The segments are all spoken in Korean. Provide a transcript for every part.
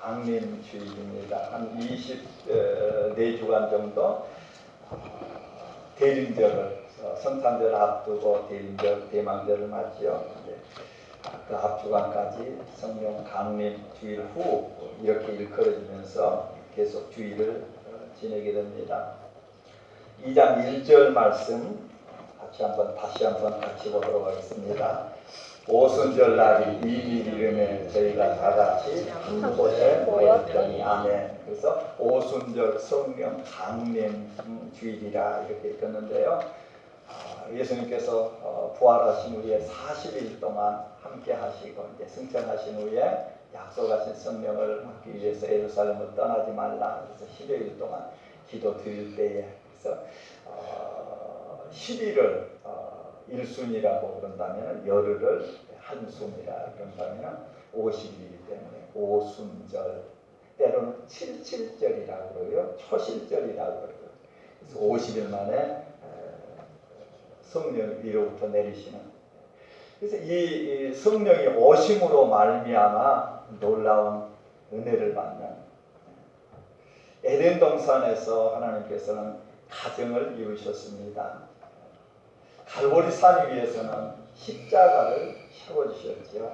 강림주일입니다. 한 24주간 정도 대림절을 성탄절 앞두고 대림절, 대망절을 맞지요. 그 앞주간까지 성령 강림 주일 후 이렇게 일컬어지면서 계속 주일을 지내게 됩니다. 2장 1절 말씀 다시 한번 같이 보도록 하겠습니다. 오순절 날이 이미 이름에 저희가 다 같이 한 곳에 모였더니 아멘. 그래서 오순절 성령 강림 주일이라 이렇게 읽었는데요. 예수님께서 부활하신 후에 40일 동안 함께 하시고 이제 승천하신 후에 약속하신 성령을 받기 위해서 예루살렘을 떠나지 말라. 그래서 10여일 동안 기도 드릴 때에 그래서 10일을 일순이라고 그런다면 열흘을 한순이라 그런다면 50일이기 때문에 오순절, 때로는 77절이라고 그러고요, 초실절이라고 그러고요. 그래서 50일 만에 성령 위로부터 내리시는. 그래서 이 성령이 오심으로 말미암아 놀라운 은혜를 받는. 에덴 동산에서 하나님께서는 가정을 이루셨습니다. 갈보리 산 위에서는 십자가를 세워주셨죠.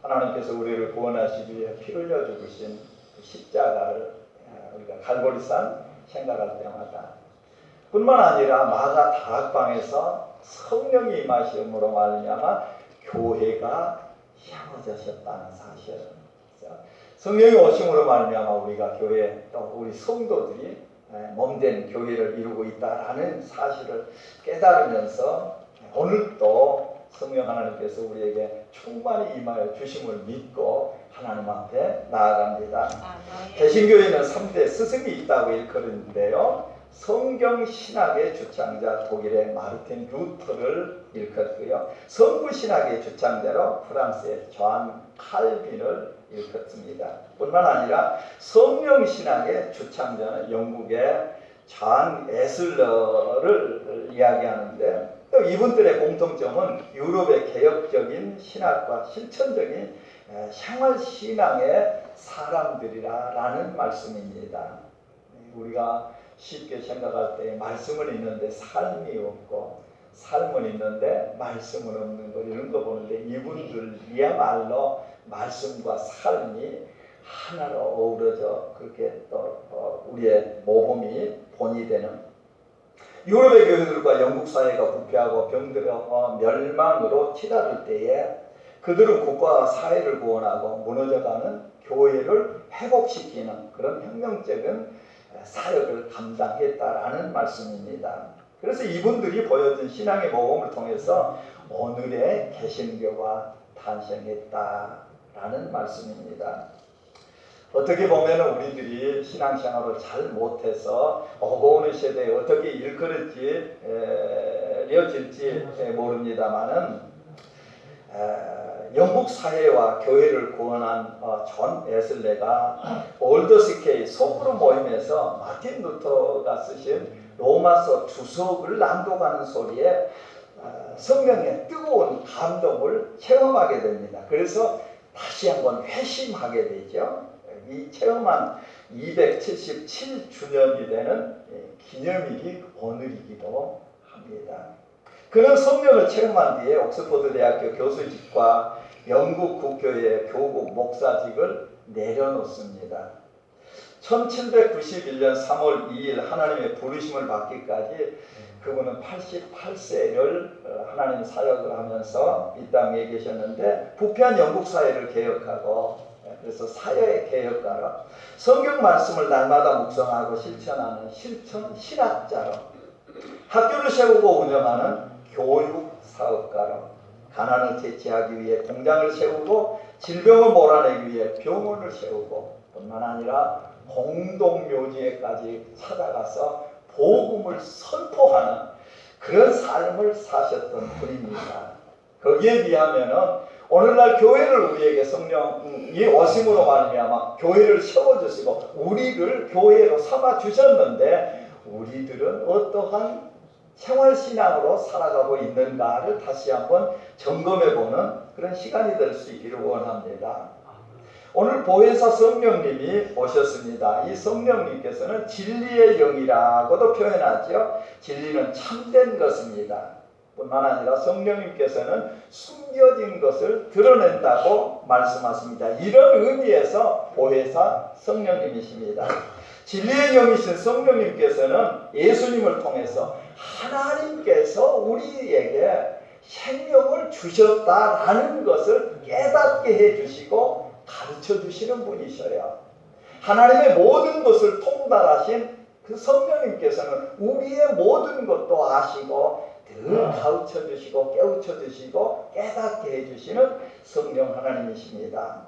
하나님께서 우리를 구원하시기 위해 피 흘려 죽으신 그 십자가를 우리가 갈보리 산 생각할 때마다 뿐만 아니라 마가 다락방에서 성령이 임하심으로 말미암아 교회가 세워졌다는 사실. 성령이 오심으로 말미암아 우리가 교회 또 우리 성도들이 몸된 교회를 이루고 있다라는 사실을 깨달으면서 오늘도 성령 하나님께서 우리에게 충만히 임하여 주심을 믿고 하나님 앞에 나아갑니다. 개신교에는 3대 스승이 있다고 일컬었는데요. 성경 신학의 주창자 독일의 마르틴 루터를 일컫고요. 성부 신학의 주창자로 프랑스의 존 칼빈을 일컫습니다. 뿐만 아니라 성령 신학의 주창자는 영국의 존 에슬러를 이야기하는데 또 이분들의 공통점은 유럽의 개혁적인 신학과 실천적인 생활 신앙의 사람들이라는 말씀입니다. 우리가 쉽게 생각할 때 말씀은 있는데 삶이 없고 삶은 있는데 말씀은 없는 거 이런 거 보는데 이분들이야말로 말씀과 삶이 하나로 어우러져 그렇게 또 우리의 모범이 본이 되는. 유럽의 교회들과 영국 사회가 부패하고 병들어 멸망으로 치달을 때에 그들은 국가와 사회를 구원하고 무너져가는 교회를 회복시키는 그런 혁명적인 사역을 감당했다라는 말씀입니다. 그래서 이분들이 보여준 신앙의 모범을 통해서 오늘의 개신교가 탄생했다라는 말씀입니다. 어떻게 보면 우리들이 신앙생활을 잘 못해서 오고 오는 세대에 어떻게 일컬어질지 모릅니다만은 영국 사회와 교회를 구원한 존 에슬레가 올더스케이 소그룹 모임에서 마틴 루터가 쓰신 로마서 주석을 낭독하는 소리에 성령의 뜨거운 감동을 체험하게 됩니다. 그래서 다시 한번 회심하게 되죠. 이 체험한 277주년이 되는 기념일이 오늘이기도 합니다. 그는 성령을 체험한 뒤에 옥스퍼드 대학교 교수직과 영국 국교의 교국 목사직을 내려놓습니다. 1791년 3월 2일 하나님의 부르심을 받기까지 그분은 88세를 하나님 사역을 하면서 이 땅에 계셨는데 부패한 영국 사회를 개혁하고 그래서 사회의 개혁가로 성경 말씀을 날마다 묵상하고 실천하는 실천 신학자로 학교를 세우고 운영하는 교육 사업가로 가난을 퇴치하기 위해 공장을 세우고 질병을 몰아내기 위해 병원을 세우고 뿐만 아니라 공동묘지에까지 찾아가서 복음을 선포하는 그런 삶을 사셨던 분입니다. 거기에 비하면은 오늘날 교회를 우리에게 성령이 오심으로 말미암아 교회를 세워주시고 우리를 교회로 삼아 주셨는데 우리들은 어떠한 생활신앙으로 살아가고 있는가를 다시 한번 점검해보는 그런 시간이 될 수 있기를 원합니다. 오늘 보혜사 성령님이 오셨습니다. 이 성령님께서는 진리의 영이라고도 표현하죠. 진리는 참된 것입니다. 뿐만 아니라 성령님께서는 숨겨진 것을 드러낸다고 말씀하십니다. 이런 의미에서 보혜사 성령님이십니다. 진리의 영이신 성령님께서는 예수님을 통해서 하나님께서 우리에게 생명을 주셨다라는 것을 깨닫게 해주시고 가르쳐 주시는 분이셔요. 하나님의 모든 것을 통달하신 그 성령님께서는 우리의 모든 것도 아시고 늘 가르쳐 주시고 깨우쳐 주시고 깨닫게 해주시는 성령 하나님이십니다.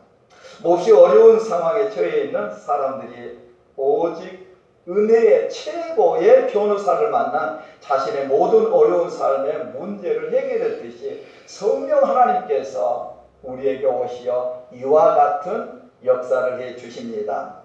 몹시 어려운 상황에 처해 있는 사람들이 오직 은혜의 최고의 변호사를 만난 자신의 모든 어려운 삶의 문제를 해결했듯이 성령 하나님께서 우리에게 오시어 이와 같은 역사를 해 주십니다.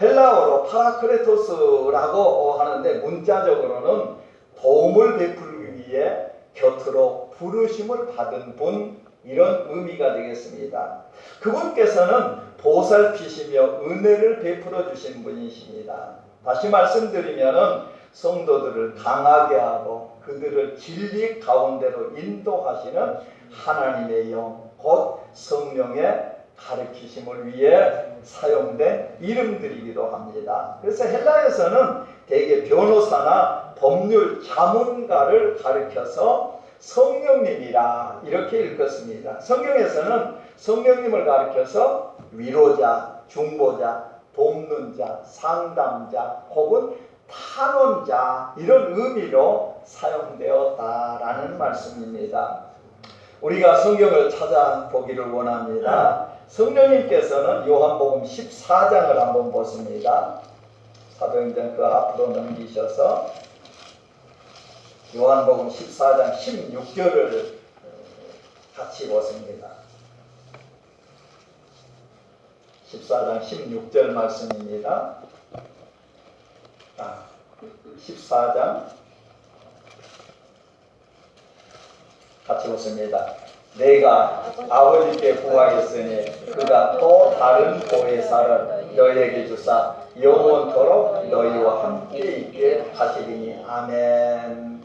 헬라어로 파라크레토스라고 하는데 문자적으로는 도움을 베풀기 위해 곁으로 부르심을 받은 분, 이런 의미가 되겠습니다. 그분께서는 보살피시며 은혜를 베풀어 주신 분이십니다. 다시 말씀드리면은 성도들을 강하게 하고 그들을 진리 가운데로 인도하시는 하나님의 영, 곧 성령의 가르치심을 위해 사용된 이름들이기도 합니다. 그래서 헬라에서는 대개 변호사나 법률 자문가를 가르쳐서 성령님이라 이렇게 읽었습니다. 성경에서는 성령님을 가르쳐서 위로자, 중보자, 돕는 자, 상담자 혹은 탄원자, 이런 의미로 사용되었다라는 말씀입니다. 우리가 성경을 찾아보기를 원합니다. 성령님께서는 요한복음 14장을 한번 보십니다. 사도행전 그 앞으로 넘기셔서 요한복음 14장 16절을 같이 보십니다. 14장 16절 말씀입니다. 14장 같이 보십니다. 내가 아버지께 구하였으니 그가 또 다른 보혜사를 너희에게 주사 영원토록 너희와 함께 있게 하시리니. 아멘.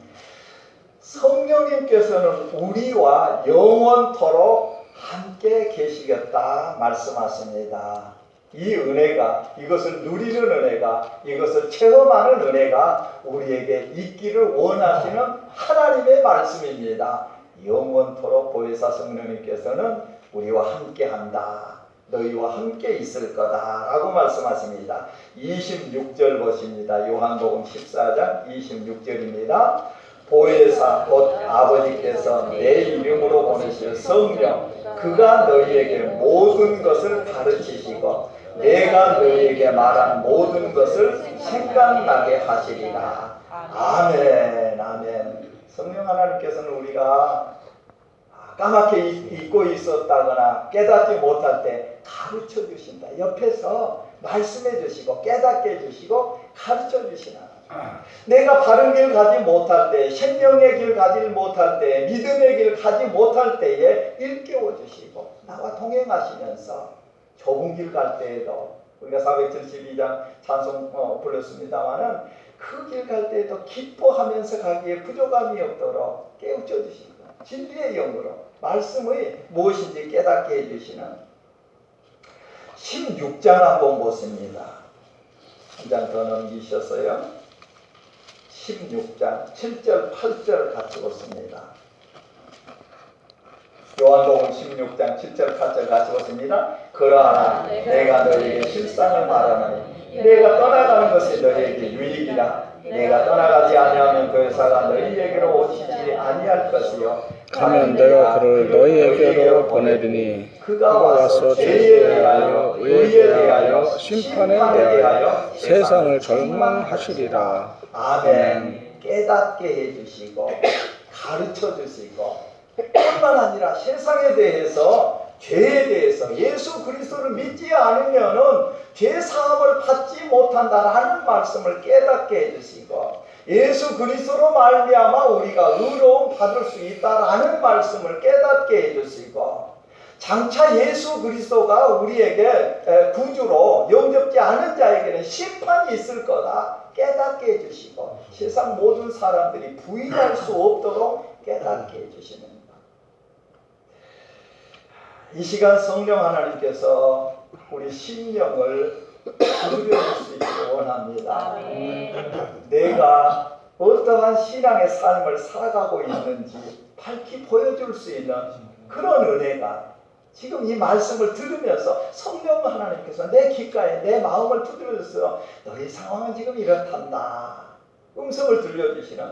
성령님께서는 우리와 영원토록 함께 계시겠다 말씀하십니다. 이 은혜가, 이것을 누리는 은혜가, 이것을 체험하는 은혜가 우리에게 있기를 원하시는 하나님의 말씀입니다. 영원토록 보혜사 성령님께서는 우리와 함께한다, 너희와 함께 있을 거다 라고 말씀하십니다. 26절 보십니다. 요한복음 14장 26절입니다. 보혜사 곧 아버지께서 내 이름으로 보내실 성령, 그가 너희에게 모든 것을 가르치시고 내가 너희에게 말한 모든 것을 생각나게 하시리라. 아멘. 아멘. 성령 하나님께서는 우리가 까맣게 잊고 있었다거나 깨닫지 못할 때 가르쳐 주신다. 옆에서 말씀해 주시고 깨닫게 해주시고 가르쳐 주시나. 내가 바른 길 가지 못할 때, 생명의 길 가지 못할 때, 믿음의 길 가지 못할 때에 일깨워 주시고 나와 동행하시면서 좁은 길 갈 때에도, 우리가 472장 찬송 불렀습니다마는 그 길 갈 때에도 기뻐하면서 가기에 부족함이 없도록 깨우쳐 주시고 진리의 영으로 말씀의 무엇인지 깨닫게 해주시는 16장 한번 보십니다. 한 장 더 넘기셨어요. 16장 7절 8절 같이 보십니다. 요한복음 16장 7절 8절 같이 보십니다. 그러나 내가 너희에게 실상을 말하노니 내가 떠나가는 것이 너희에게 유익이라. 내가 떠나가지 아니하면 그 의사가 너희에게로 오시지 아니할 것이요 가면 내가 그를 너희에게로 보내리니 그가 와서 죄에 대하여 의에 대하여 심판에 대하여 세상을 절망하시리라. 아멘. 깨닫게 해주시고 가르쳐 주시고 뿐만 아니라 세상에 대해서, 죄에 대해서 예수 그리스도를 믿지 않으면은 죄 사함을 받지 못한다라는 말씀을 깨닫게 해주시고 예수 그리스도로 말미암아 우리가 의로움 받을 수 있다라는 말씀을 깨닫게 해주시고 장차 예수 그리스도가 우리에게 구주로 영접지 않은 자에게는 심판이 있을 거다 깨닫게 해주시고 세상 모든 사람들이 부인할 수 없도록 깨닫게 해주시는 것. 이 시간 성령 하나님께서 우리 심령을 부르려 수 있기 원합니다. 내가 어떠한 신앙의 삶을 살아가고 있는지 밝히 보여줄 수 있는 그런 은혜가 지금 이 말씀을 들으면서 성령 하나님께서 내 귓가에 내 마음을 두드려서 너희 상황은 지금 이렇단다 음성을 들려주시는.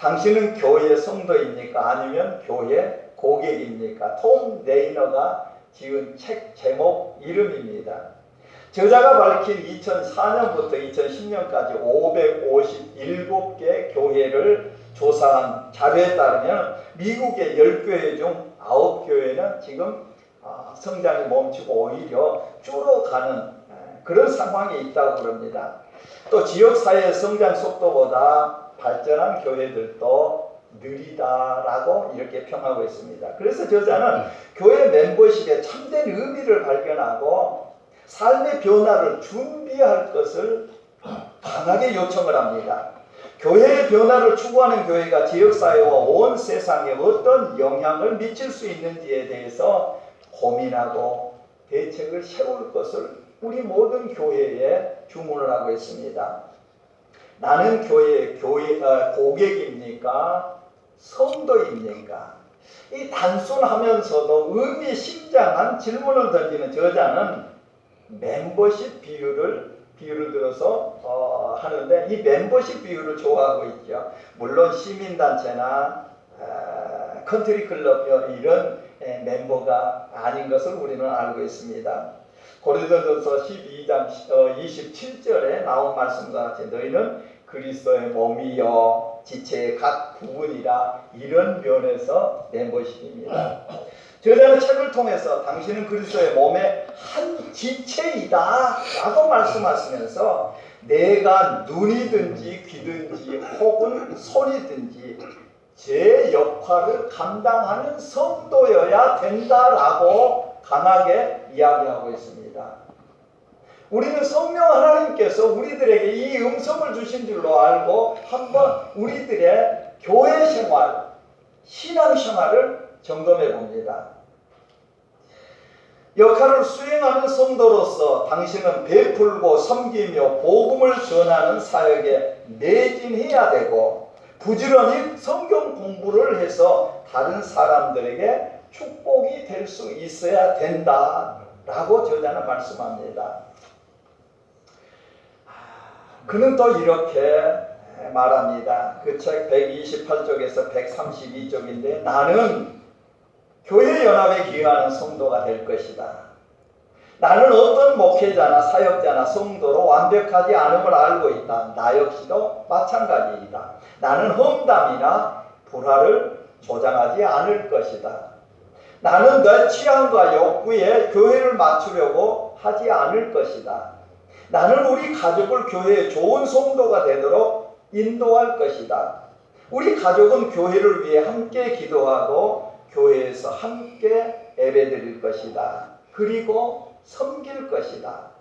당신은 교회 성도입니까? 아니면 교회 고객입니까? 톰 레이너가 지은 책 제목 이름입니다. 저자가 밝힌 2004년부터 2010년까지 557개 교회를 조사한 자료에 따르면 미국의 10교회 중 9교회는 지금 성장이 멈추고 오히려 줄어가는 그런 상황이 있다고 그럽니다. 또 지역사회의 성장 속도보다 발전한 교회들도 느리다라고 이렇게 평하고 있습니다. 그래서 저자는 교회 멤버십의 참된 의미를 발견하고 삶의 변화를 준비할 것을 강하게 요청을 합니다. 교회의 변화를 추구하는 교회가 지역사회와 온 세상에 어떤 영향을 미칠 수 있는지에 대해서 고민하고 대책을 세울 것을 우리 모든 교회에 주문을 하고 있습니다. 나는 교회의 고객입니까? 성도입니까? 이 단순하면서도 의미심장한 질문을 던지는 저자는 멤버십 비율을 들어서 하는데 이 멤버십 비율을 좋아하고 있죠. 물론 시민단체나 컨트리클럽 이런 멤버가 아닌 것을 우리는 알고 있습니다. 고린도전서 12장 27절에 나온 말씀과 같이 너희는 그리스도의 몸이요 지체의 각 부분이라 이런 면에서 멤버십입니다. 저자는 책을 통해서 당신은 그리스도의 몸의 한 지체이다 라고 말씀하시면서 내가 눈이든지 귀든지 혹은 손이든지 제 역할을 감당하는 성도여야 된다라고 강하게 이야기하고 있습니다. 우리는 성령 하나님께서 우리들에게 이 음성을 주신 줄로 알고 한번 우리들의 교회 생활, 신앙 생활을 점검해 봅니다. 역할을 수행하는 성도로서 당신은 베풀고 섬기며 복음을 전하는 사역에 매진해야 되고 부지런히 성경 공부를 해서 다른 사람들에게 축복이 될 수 있어야 된다라고 저자는 말씀합니다. 그는 또 이렇게 말합니다. 그 책 128쪽에서 132쪽인데 나는 교회 연합에 기여하는 성도가 될 것이다. 나는 어떤 목회자나 사역자나 성도로 완벽하지 않음을 알고 있다. 나 역시도 마찬가지이다. 나는 험담이나 불화를 조장하지 않을 것이다. 나는 내 취향과 욕구에 교회를 맞추려고 하지 않을 것이다. 나는 우리 가족을 교회의 좋은 성도가 되도록 인도할 것이다. 우리 가족은 교회를 위해 함께 기도하고 교회에서 함께 예배드릴 것이다. 그리고 섬길 것이다.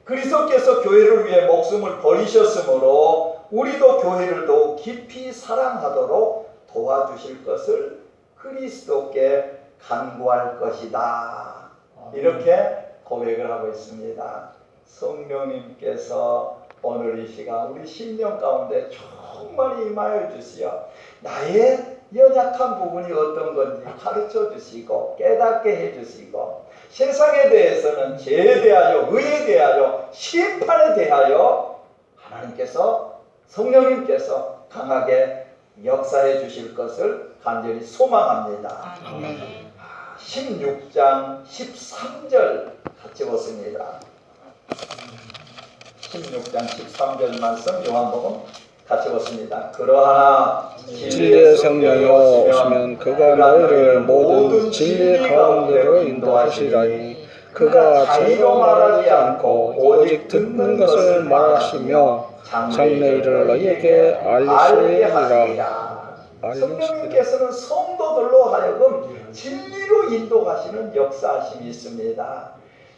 그리스도께서 교회를 위해 목숨을 버리셨으므로 우리도 교회를 더욱 깊이 사랑하도록 도와주실 것을 그리스도께 간구할 것이다. 이렇게 고백을 하고 있습니다. 성령님께서 오늘 이 시간 우리 심령 가운데 충만히 임하여 주시어 나의 연약한 부분이 어떤 건지 가르쳐 주시고 깨닫게 해 주시고 세상에 대해서는 죄에 대하여 의에 대하여 심판에 대하여 하나님께서 성령님께서 강하게 역사해 주실 것을 간절히 소망합니다. 16장 13절 같이 보습니다. 16장 13절 말씀 요한복음 같이 보습니다. 그러하나 진리의 성령이 오시면 그가 너희를 모든 진리 가운데로 인도하시리니 그가 자기로 말하지 않고 오직 듣는 것을 말하시며 장래일을 너희에게 알리시리라. 알려주시기를. 성령님께서는 성도들로 하여금 진리로 인도하시는 역사하심이 있습니다.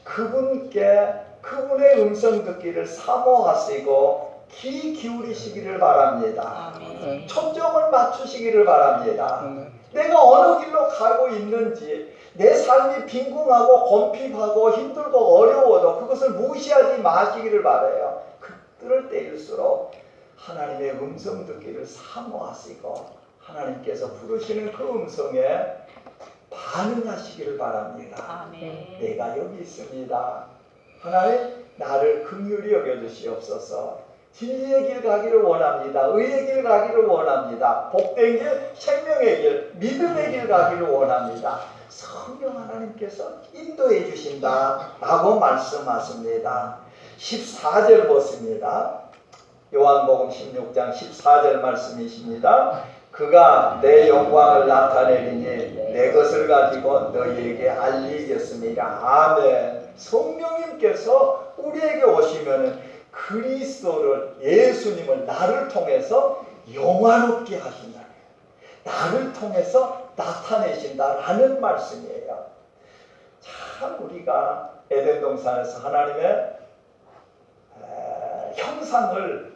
그분의 음성 듣기를 사모하시고 귀 기울이시기를 바랍니다. 아멘. 초점을 맞추시기를 바랍니다. 아멘. 내가 어느 길로 가고 있는지, 내 삶이 빈궁하고 곤핍하고 힘들고 어려워도 그것을 무시하지 마시기를 바라요. 그럴 때일수록 하나님의 음성 듣기를 사모하시고 하나님께서 부르시는 그 음성에 반응하시기를 바랍니다. 아멘. 내가 여기 있습니다. 하나님, 나를 긍휼히 여겨주시옵소서. 진리의 길 가기를 원합니다. 의의 길 가기를 원합니다. 복된 길, 생명의 길, 믿음의 길 가기를 원합니다. 성령 하나님께서 인도해 주신다 라고 말씀하십니다. 14절 보십니다. 요한복음 16장 14절 말씀이십니다. 그가 내 영광을 나타내리니 내 것을 가지고 너희에게 알리겠습니다. 아멘. 성령님께서 우리에게 오시면 그리스도를, 예수님을 나를 통해서 영화롭게 하신다. 나를 통해서 나타내신다라는 말씀이에요. 참 우리가 에덴 동산에서 하나님의 형상을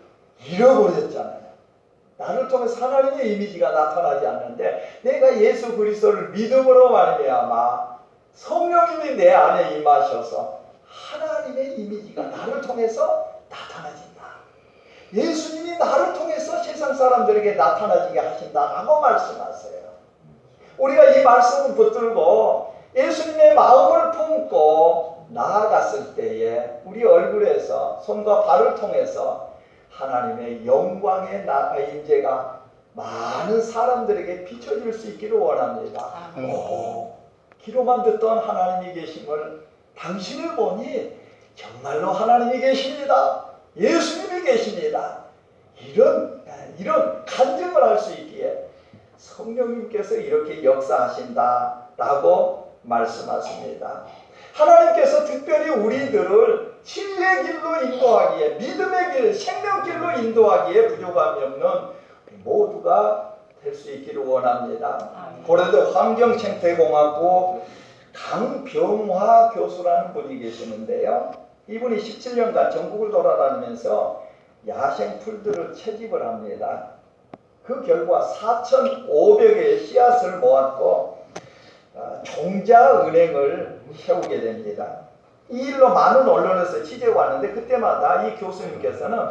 잃어버렸잖아요. 나를 통해서 하나님의 이미지가 나타나지 않는데 내가 예수 그리스도를 믿음으로 말미암아 성령님이 내 안에 임하셔서 하나님의 이미지가 나를 통해서 나타나진다. 예수님이 나를 통해서 세상 사람들에게 나타나지게 하신다라고 말씀하세요. 우리가 이 말씀을 붙들고 예수님의 마음을 품고 나아갔을 때에 우리 얼굴에서 손과 발을 통해서 하나님의 영광의 임재가 많은 사람들에게 비춰질 수 있기를 원합니다. 귀로만 듣던 하나님이 계심을 당신을 보니 정말로 하나님이 계십니다. 예수님이 계십니다. 이런 간증을 할 수 있기에 성령님께서 이렇게 역사하신다라고 말씀하십니다. 하나님께서 특별히 우리들을 진리의 길로 인도하기에, 믿음의 길, 생명길로 인도하기에 부족함이 없는 모두가 될 수 있기를 원합니다. 고려대 환경생태공학부 강병화 교수라는 분이 계시는데요. 이분이 17년간 전국을 돌아다니면서 야생 풀들을 채집을 합니다. 그 결과 4,500개의 씨앗을 모았고 종자은행을 세우게 됩니다. 이 일로 많은 언론에서 취재가 왔는데 그때마다 이 교수님께서는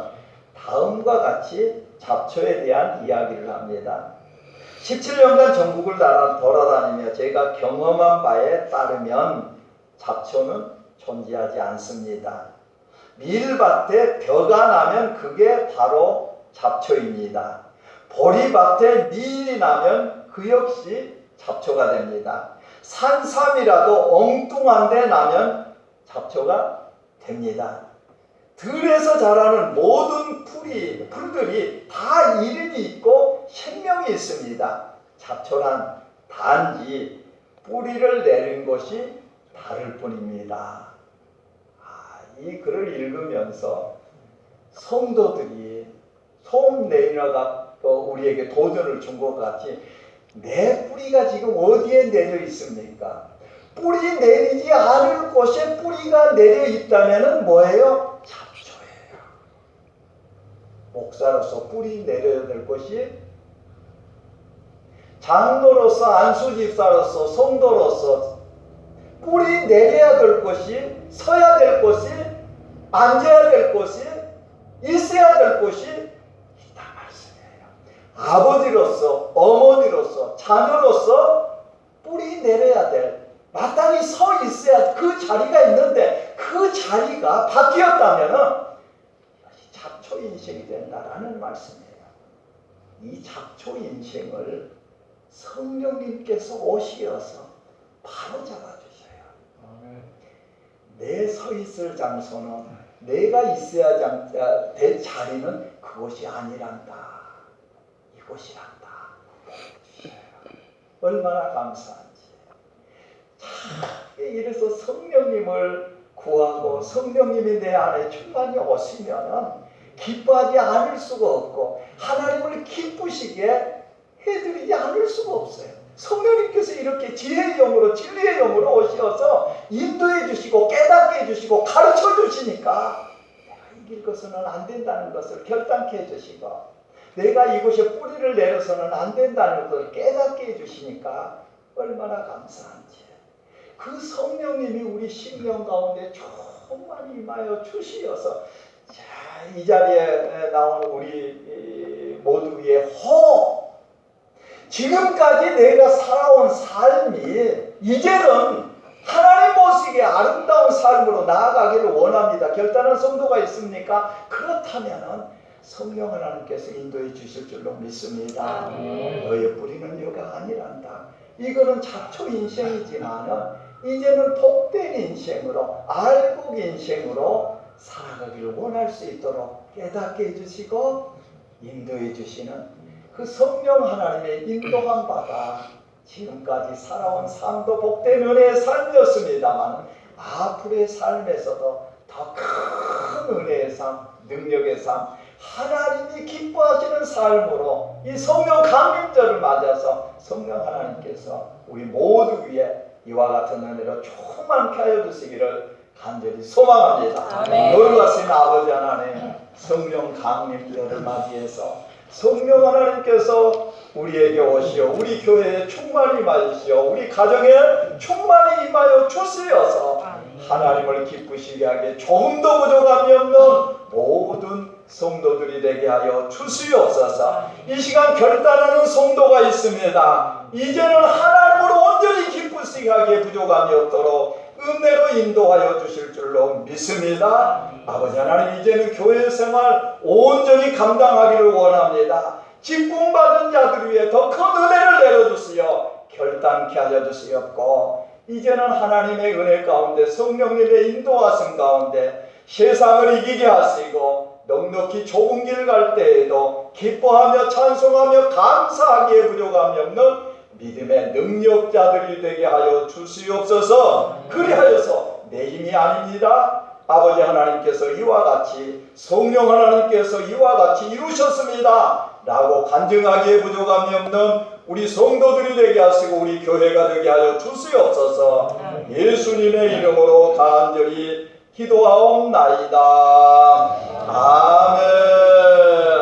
다음과 같이 잡초에 대한 이야기를 합니다. 17년간 전국을 돌아다니며 제가 경험한 바에 따르면 잡초는 존재하지 않습니다. 밀밭에 벼가 나면 그게 바로 잡초입니다. 보리밭에 밀이 나면 그 역시 잡초가 됩니다. 산삼이라도 엉뚱한 데 나면 잡초가 됩니다. 들에서 자라는 모든 풀들이 다 이름이 있고 생명이 있습니다. 잡초란 단지 뿌리를 내린 것이 다를 뿐입니다. 이 글을 읽으면서 성도들이 소음 내리다가 우리에게 도전을 준 것 같이 내 뿌리가 지금 어디에 내려 있습니까? 뿌리 내리지 않을 곳에 뿌리가 내려 있다면 뭐예요? 잡초예요. 목사로서 뿌리 내려야 될 것이, 장로로서, 안수집사로서, 성도로서 뿌리 내려야 될 것이, 서야 될 것이, 앉아야 될 것이, 있어야 될 것이 있단 말씀이에요. 아버지로서, 어머니로서, 자녀로서 뿌리 내려야 될, 마땅히 서 있어야 그 자리가 있는데 그 자리가 바뀌었다면 잡초 인생이 된다라는 말씀이에요. 이 잡초 인생을 성령님께서 오시어서 바로 잡아주셔요. 내 서 있을 장소는, 내가 있어야 될 자리는 그곳이 아니란다. 이곳이란다. 얼마나 감사한지. 이래서 성령님을 구하고 성령님이 내 안에 충만히 오시면 기뻐하지 않을 수가 없고 하나님을 기쁘시게 해드리지 않을 수가 없어요. 성령님께서 이렇게 지혜의 영으로 진리의 영으로 오셔서 인도해 주시고 깨닫게 해주시고 가르쳐 주시니까 내가 이길 것은 안 된다는 것을 결단케 해주시고 내가 이곳에 뿌리를 내려서는 안 된다는 것을 깨닫게 해주시니까 얼마나 감사한지. 그 성령님이 우리 심령 가운데 정말 임하여 주시어서 자, 이 자리에 나온 우리 모두 위에 호흡, 지금까지 내가 살아온 삶이 이제는 하나님 보시기에 아름다운 삶으로 나아가기를 원합니다. 결단한 성도가 있습니까? 그렇다면 성령 하나님께서 인도해 주실 줄로 믿습니다. 너의 뿌리는 여가 아니란다. 이거는 잡초 인생이지만 이제는 복된 인생으로 알곡 인생으로 살아가기를 원할 수 있도록 깨닫게 해주시고 인도해 주시는 그 성령 하나님의 인도함 받아 지금까지 살아온 삶도 복된 은혜의 삶이었습니다만 앞으로의 삶에서도 더 큰 은혜의 삶, 능력의 삶, 하나님이 기뻐하시는 삶으로 이 성령 강림절을 맞아서 성령 하나님께서 우리 모두 위에 이와 같은 은혜로 충만케 하여 주시기를 간절히 소망합니다. 놀라신 아버지 하나님, 성령 강림절을 맞이해서 성령 하나님께서 우리에게 오시어 우리 교회에 충만히 임하시어 우리 가정에 충만히 임하여 주시어서 하나님을 기쁘시게 하게 조금도 부족함이 없는 모든 성도들이 되게 하여 주시옵소서. 이 시간 결단하는 성도가 있습니다. 이제는 하나님으로 온전히 기쁘시게 하기에 부족함이 없도록 은혜로 인도하여 주실 줄로 믿습니다. 아버지 하나님, 이제는 교회 생활 온전히 감당하기를 원합니다. 직분받은 자들 위해 더 큰 은혜를 내려주시어 결단케 하여 주시옵고 이제는 하나님의 은혜 가운데 성령님의 인도하심 가운데 세상을 이기게 하시고 넉넉히 좁은 길 갈 때에도 기뻐하며 찬송하며 감사하기에 부족함이 없는 믿음의 능력자들이 되게 하여 주시옵소서. 그리하여서 내 힘이 아닙니다. 아버지 하나님께서 이와 같이 성령 하나님께서 이와 같이 이루셨습니다 라고 간증하기에 부족함이 없는 우리 성도들이 되게 하시고 우리 교회가 되게 하여 주시옵소서. 예수님의 이름으로 간절히 기도하옵나이다. 아멘.